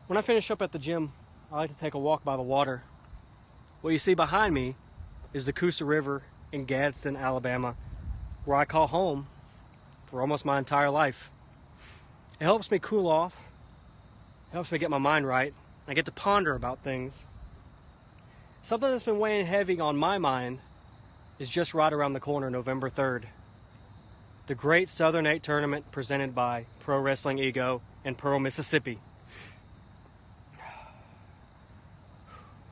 When I finish up at the gym, I like to take a walk by the water. What you see behind me is the Coosa River in Gadsden, Alabama, where I call home for almost my entire life. It helps me cool off, it helps me get my mind right. I get to ponder about things. Something that's been weighing heavy on my mind is just right around the corner, November 3rd. The Great Southern 8 Tournament presented by Pro Wrestling Ego in Pearl, Mississippi.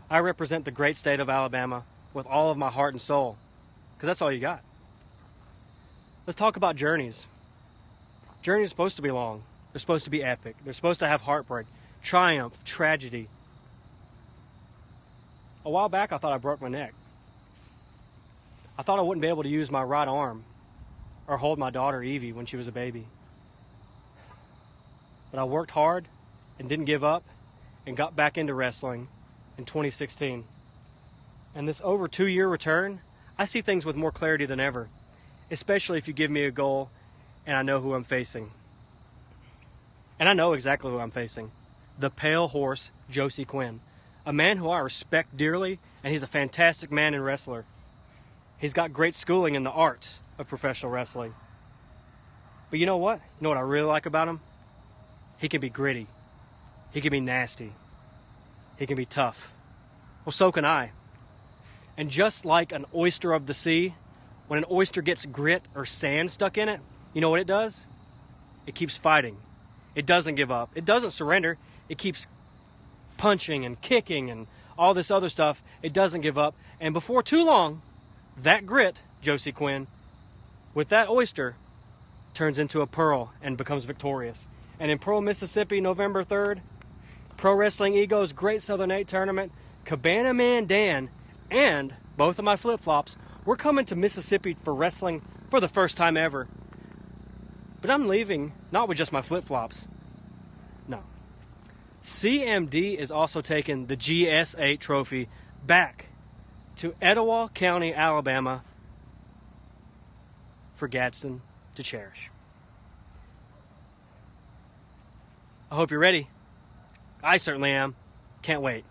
I represent the great state of Alabama with all of my heart and soul, because that's all you got. Let's talk about journeys. Journeys are supposed to be long. They're supposed to be epic. They're supposed to have heartbreak, triumph, tragedy. A while back, I thought I broke my neck. I thought I wouldn't be able to use my right arm or hold my daughter Evie when she was a baby. But I worked hard and didn't give up and got back into wrestling in 2016. And this over 2-year return, I see things with more clarity than ever, especially if you give me a goal and I know who I'm facing. And I know exactly who I'm facing. The pale horse, Josie Quinn. A man who I respect dearly, and he's a fantastic man and wrestler. He's got great schooling in the art of professional wrestling. But you know what? You know what I really like about him? He can be gritty. He can be nasty. He can be tough. Well, so can I. And just like an oyster of the sea, when an oyster gets grit or sand stuck in it, you know what it does? It keeps fighting. It doesn't give up. It doesn't surrender. It keeps punching and kicking and all this other stuff. It doesn't give up. And before too long, that grit, Josie Quinn, with that oyster, turns into a pearl and becomes victorious. And in Pearl, Mississippi, November 3rd, Pro Wrestling Ego's Great Southern 8 Tournament, Cabana Man Dan, and both of my flip-flops, we're coming to Mississippi for wrestling for the first time ever. But I'm leaving not with just my flip-flops. No. CMD is also taking the GS8 trophy back to Etowah County, Alabama for Gadsden to cherish. I hope you're ready. I certainly am. Can't wait.